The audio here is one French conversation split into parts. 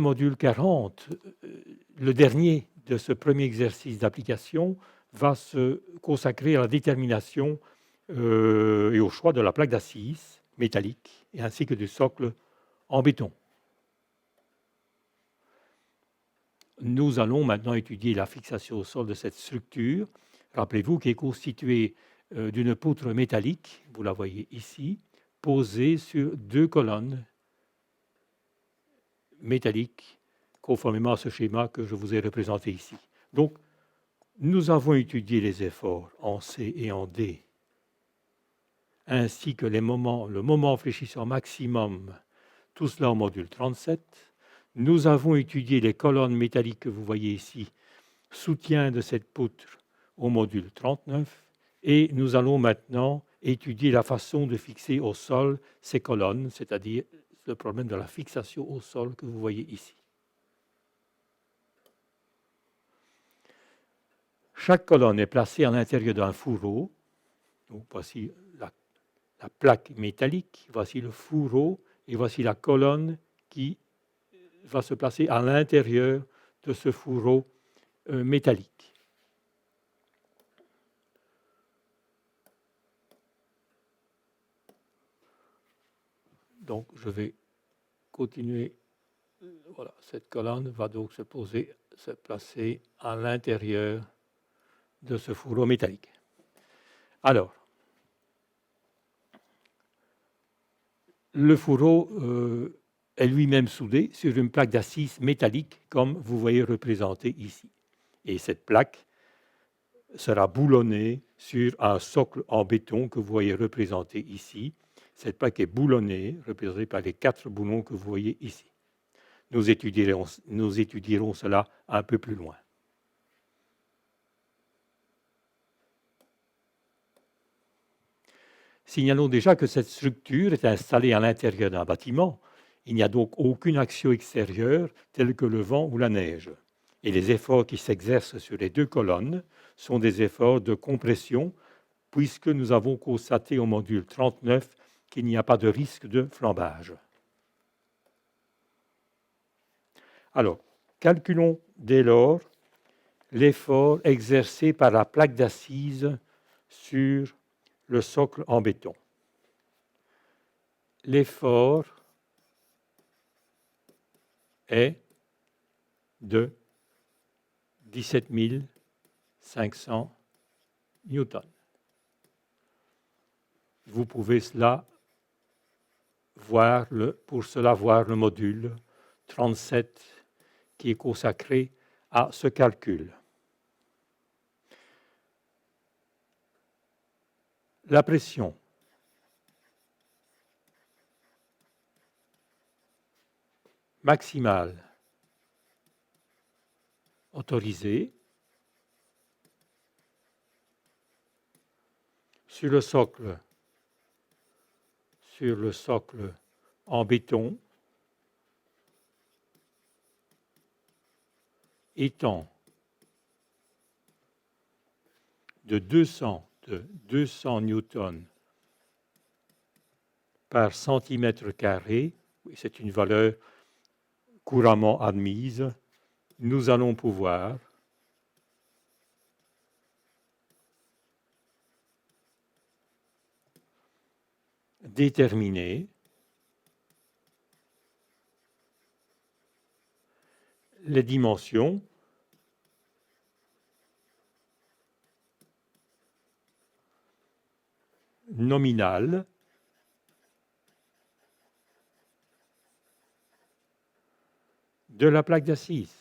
module 40, le dernier de ce premier exercice d'application, va se consacrer à la détermination et au choix de la plaque d'assise métallique et ainsi que du socle en béton. Nous allons maintenant étudier la fixation au sol de cette structure. Rappelez-vous qu'elle est constituée d'une poutre métallique, vous la voyez ici, posée sur deux colonnes métalliques, conformément à ce schéma que je vous ai représenté ici. Donc, nous avons étudié les efforts en C et en D, ainsi que le moment fléchissant maximum, tout cela au module 37. Nous avons étudié les colonnes métalliques que vous voyez ici, soutien de cette poutre au module 39, et nous allons maintenant étudier la façon de fixer au sol ces colonnes, c'est-à-dire le problème de la fixation au sol que vous voyez ici. Chaque colonne est placée à l'intérieur d'un fourreau. Donc, voici la plaque métallique, voici le fourreau, et voici la colonne qui va se placer à l'intérieur de ce fourreau métallique. Donc, je vais continuer. Voilà, cette colonne va donc se placer à l'intérieur de ce fourreau métallique. Alors, le fourreau est lui-même soudé sur une plaque d'assise métallique, comme vous voyez représenté ici. Et cette plaque sera boulonnée sur un socle en béton que vous voyez représenté ici. Cette plaque est boulonnée, représentée par les 4 boulons que vous voyez ici. Nous étudierons cela un peu plus loin. Signalons déjà que cette structure est installée à l'intérieur d'un bâtiment. Il n'y a donc aucune action extérieure telle que le vent ou la neige. Et les efforts qui s'exercent sur les 2 colonnes sont des efforts de compression, puisque nous avons constaté au module 39 qu'il n'y a pas de risque de flambage. Alors, calculons dès lors l'effort exercé par la plaque d'assise sur le socle en béton. L'effort est de 17 500 newtons. Vous pouvez voir le module 37 qui est consacré à ce calcul. La pression maximale autorisée sur le socle en béton étant de 200 newtons par centimètre carré, c'est une valeur couramment admise, nous allons pouvoir déterminer les dimensions nominales de la plaque d'assise.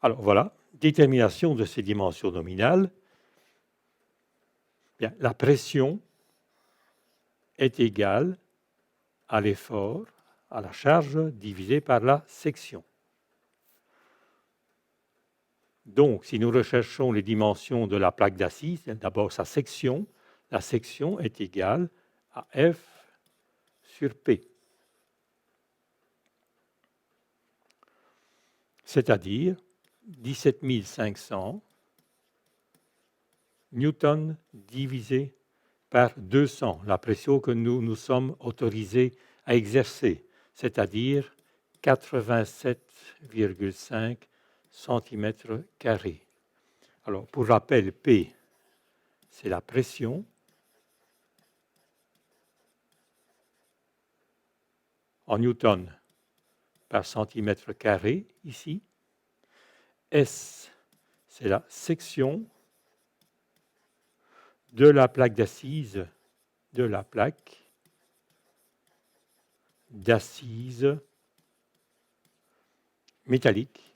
Alors voilà, détermination de ces dimensions nominales. Bien, la pression est égale à l'effort, à la charge divisée par la section. Donc, si nous recherchons les dimensions de la plaque d'assise, d'abord sa section, la section est égale à F sur P. c'est-à-dire 17 500 newtons divisé par 200, la pression que nous sommes autorisés à exercer, c'est-à-dire 87,5 cm². Alors, pour rappel, P, c'est la pression. En newtons par centimètre carré, ici. S, c'est la section de la plaque d'assise, métallique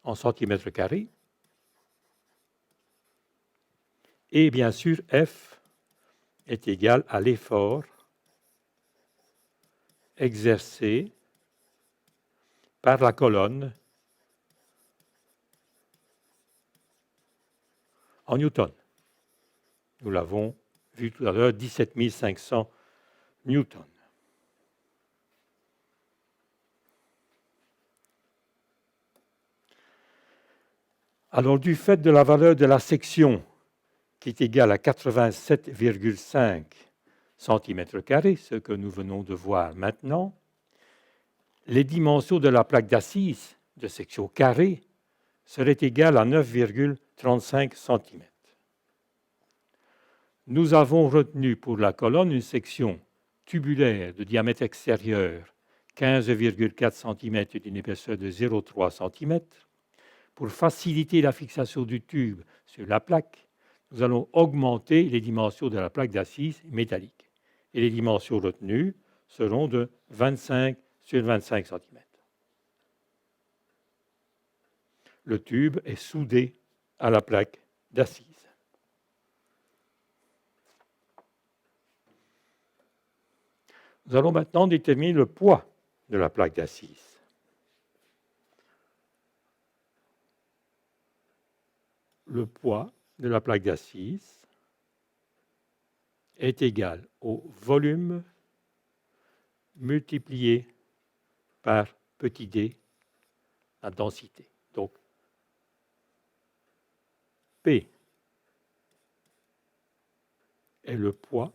en centimètres carrés. Et bien sûr, F est égal à l'effort exercé par la colonne en newtons. Nous l'avons vu tout à l'heure, 17 500 newtons. Alors, du fait de la valeur de la section qui est égale à 87,5 cm², ce que nous venons de voir maintenant, les dimensions de la plaque d'assise de section carrée seraient égales à 9,35 cm. Nous avons retenu pour la colonne une section tubulaire de diamètre extérieur 15,4 cm et d'une épaisseur de 0,3 cm. Pour faciliter la fixation du tube sur la plaque, nous allons augmenter les dimensions de la plaque d'assise métallique. Et les dimensions retenues seront de 25 sur 25 cm. Le tube est soudé à la plaque d'assise. Nous allons maintenant déterminer le poids de la plaque d'assise. Le poids de la plaque d'assise est égal au volume multiplié par petit d, la densité. Donc, P est le poids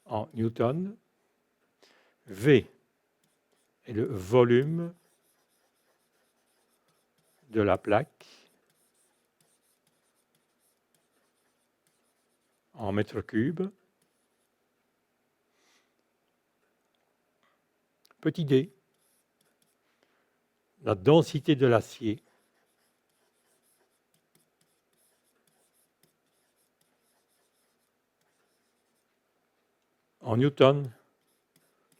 en newtons, V est le volume de la plaque en mètres cubes, petit d, la densité de l'acier en newtons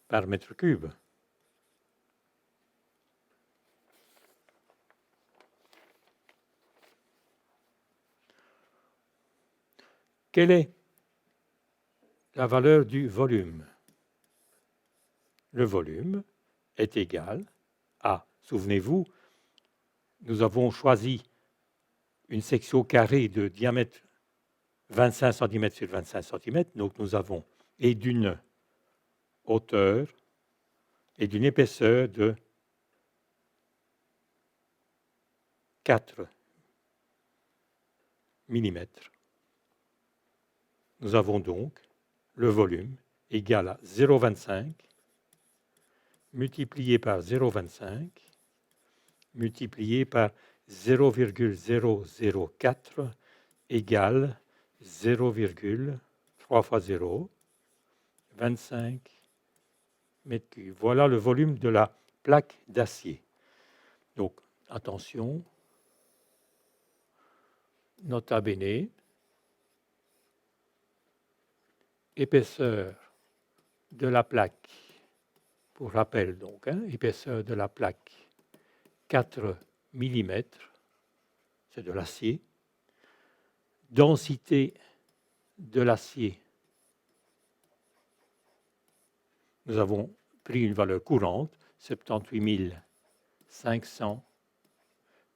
par mètre cube. Quelle est la valeur du volume? Le volume est égal à, souvenez-vous, nous avons choisi une section carrée de diamètre 25 cm sur 25 cm, donc nous avons et d'une hauteur et d'une épaisseur de 4 mm. Nous avons donc le volume égal à 0,25 multiplié par 0,25 multiplié par 0,004 égale 0,3 fois 0, 25 mètres cubes. Voilà le volume de la plaque d'acier. Donc, attention, nota bene, épaisseur de la plaque, pour rappel donc, épaisseur de la plaque 4 mm, c'est de l'acier, densité de l'acier, nous avons pris une valeur courante, 78 500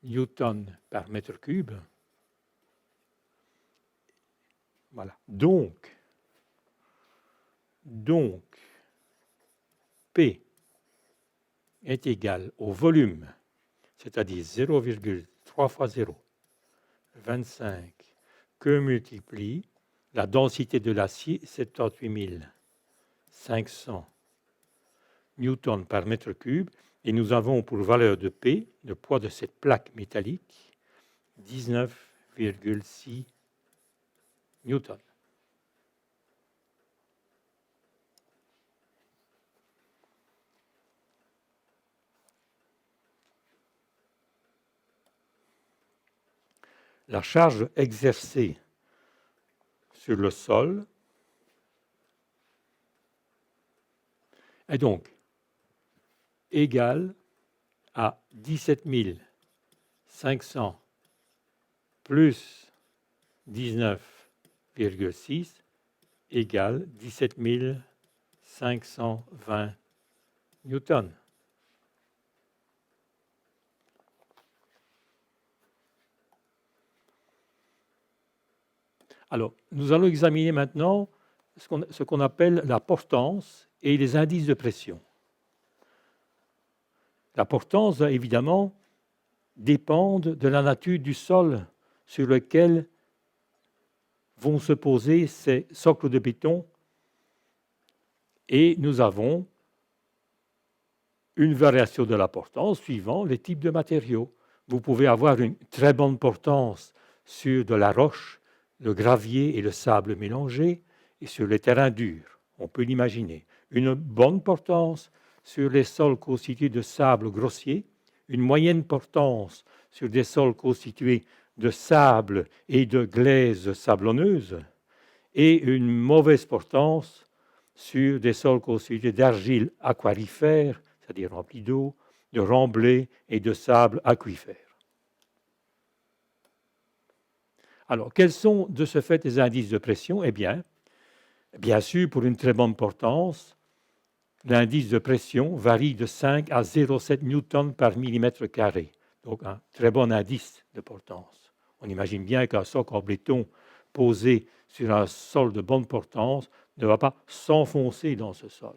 newtons par mètre cube. Voilà. Donc, Donc, P est égal au volume, c'est-à-dire 0,3 fois 0, 25, que multiplie la densité de l'acier, 78 500 newtons par mètre cube, et nous avons pour valeur de P, le poids de cette plaque métallique, 19,6 newtons. La charge exercée sur le sol est donc égale à 17 500 plus 19,6 égale 17 520 newtons. Alors, nous allons examiner maintenant ce qu'on appelle la portance et les indices de pression. La portance va évidemment dépendre de la nature du sol sur lequel vont se poser ces socles de béton, et nous avons une variation de la portance suivant les types de matériaux. Vous pouvez avoir une très bonne portance sur de la roche, le gravier et le sable mélangés, et sur les terrains durs, on peut l'imaginer. Une bonne portance sur les sols constitués de sable grossier, une moyenne portance sur des sols constitués de sable et de glaise sablonneuse, et une mauvaise portance sur des sols constitués d'argile aquarifère, c'est-à-dire remplis d'eau, de remblai et de sable aquifère. Alors, quels sont de ce fait les indices de pression? Eh bien sûr, pour une très bonne portance, l'indice de pression varie de 5 à 0,7 newtons par millimètre carré. Donc, un très bon indice de portance. On imagine bien qu'un socle en béton posé sur un sol de bonne portance ne va pas s'enfoncer dans ce sol.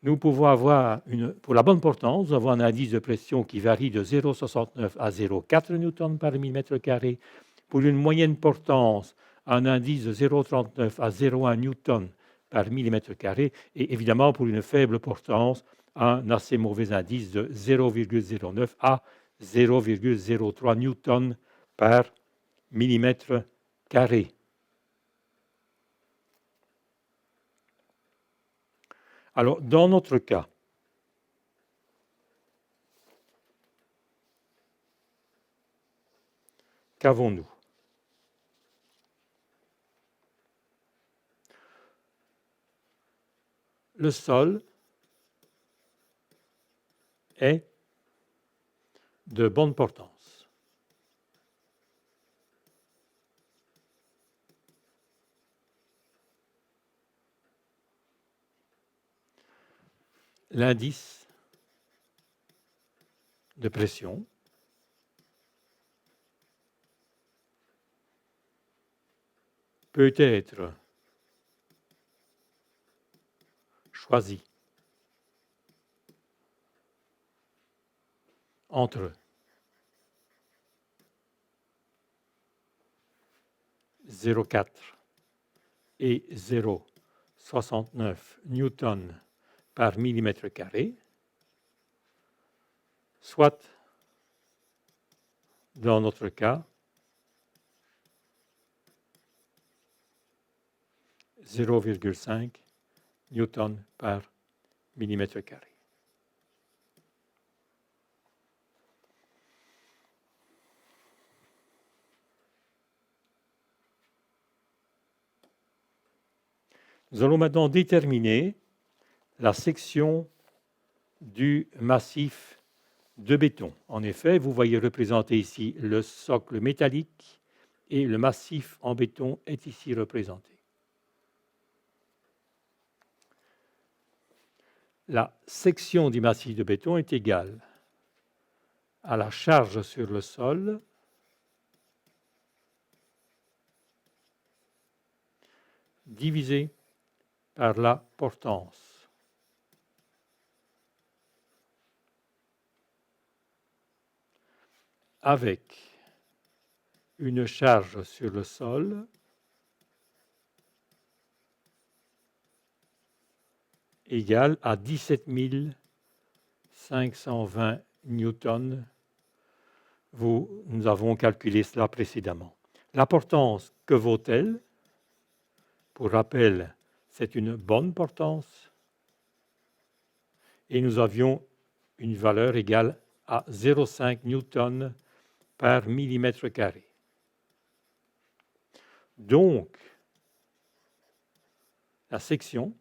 Nous pouvons avoir, pour la bonne portance, nous avons un indice de pression qui varie de 0,69 à 0,4 newtons par millimètre carré. Pour une moyenne portance, un indice de 0,39 à 0,1 newton par millimètre carré, et évidemment pour une faible portance, un assez mauvais indice de 0,09 à 0,03 newton par millimètre carré. Alors, dans notre cas, qu'avons-nous? Le sol est de bonne portance. L'indice de pression peut être choisi entre 0,4 et 0,69 newtons par millimètre carré, soit, dans notre cas, 0,5 newtons par millimètre carré. Nous allons maintenant déterminer la section du massif de béton. En effet, vous voyez représenté ici le socle métallique et le massif en béton est ici représenté. La section du massif de béton est égale à la charge sur le sol divisé par la portance. Avec une charge sur le sol égale à 17 520 newtons. Nous avons calculé cela précédemment. La portance, que vaut-elle? Pour rappel, c'est une bonne portance. Et nous avions une valeur égale à 0,5 newton par millimètre carré. Donc, la section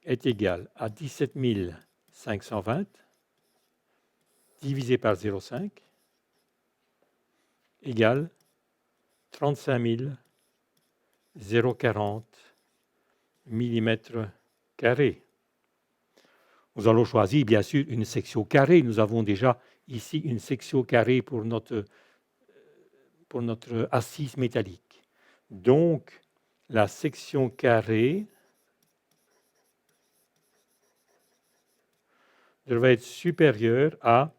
est égale à 17 520 divisé par 0,5 égale 35 040 millimètres carrés. Nous allons choisir bien sûr une section carrée. Nous avons déjà ici une section carrée pour notre assise métallique. Donc, la section carrée devrait être supérieure à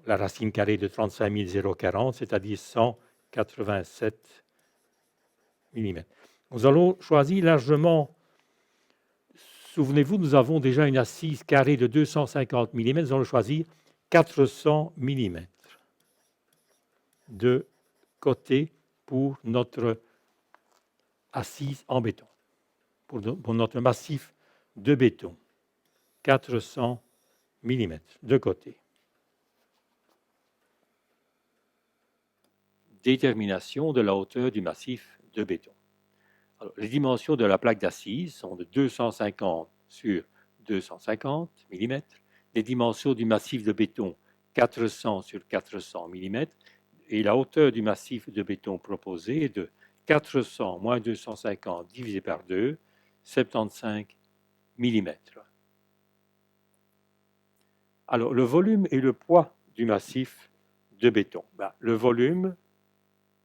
la racine carrée de 35 040, c'est-à-dire 187 mm. Nous allons choisir largement. Souvenez-vous, nous avons déjà une assise carrée de 250 mm. Nous allons choisir 400 mm de côté pour notre assise en béton, pour notre massif de béton. 400 mm de côté. Détermination de la hauteur du massif de béton. Alors, les dimensions de la plaque d'assise sont de 250 sur 250 mm. Les dimensions du massif de béton, 400 sur 400 mm. Et la hauteur du massif de béton proposé est de 400 moins 250 divisé par 2, 75 mm. Alors, le volume et le poids du massif de béton. Le volume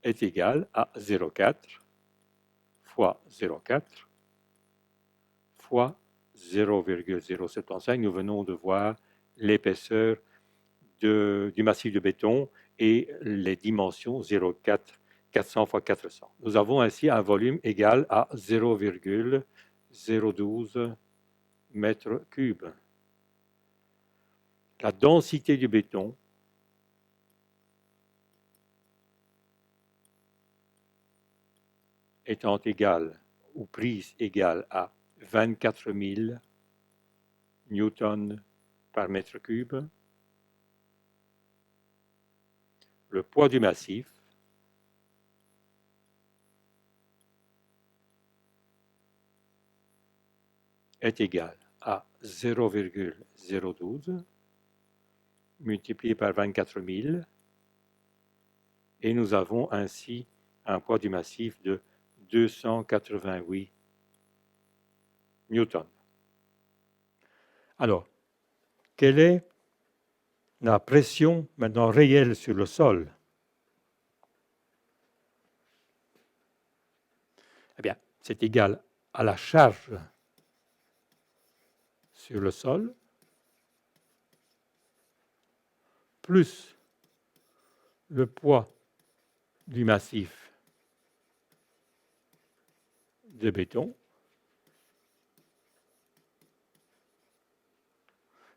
est égal à 0,4 fois 0,4 fois 0,075. Nous venons de voir l'épaisseur du massif de béton et les dimensions 0,4, 400 fois 400. Nous avons ainsi un volume égal à 0,012 mètres cubes. La densité du béton étant égale ou prise égale à 24 000 newtons par mètre cube, le poids du massif est égal à 0,012 multiplié par 24 000 et nous avons ainsi un poids du massif de 288 newtons. Alors, quelle est la pression maintenant réelle sur le sol? Eh bien, c'est égal à la charge sur le sol plus le poids du massif de béton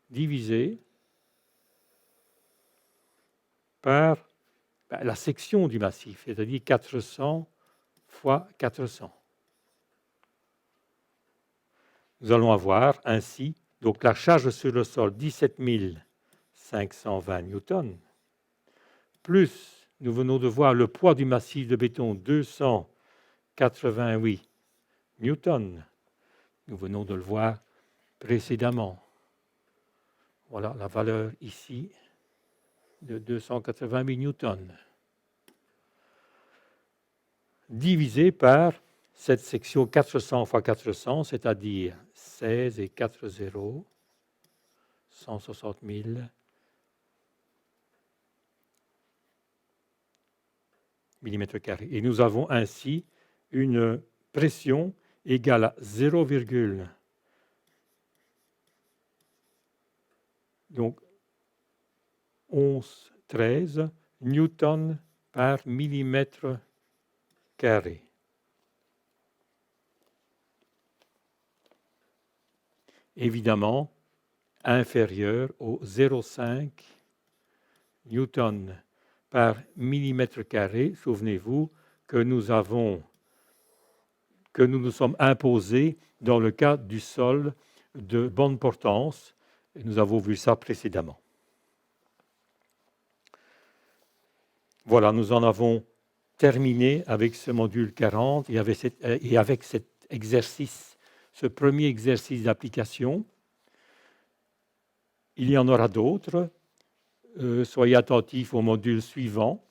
divisé par la section du massif, c'est-à-dire 400 fois 400. Nous allons avoir ainsi donc la charge sur le sol 17 520 newtons, plus nous venons de voir le poids du massif de béton 288 newtons. Nous venons de le voir précédemment. Voilà la valeur ici de 288 newtons. Divisé par cette section 400 fois 400, c'est-à-dire 16 et 4 zéros, 160 000 mm². Et nous avons ainsi une pression égale à 0,1113 newtons par millimètre carré. Évidemment, inférieur au 0,5 newtons par millimètre carré. Souvenez-vous que nous nous sommes imposés dans le cas du sol de bonne portance. Et nous avons vu ça précédemment. Voilà, nous en avons terminé avec ce module 40 et avec cet exercice, ce premier exercice d'application. Il y en aura d'autres. Soyez attentifs au module suivant.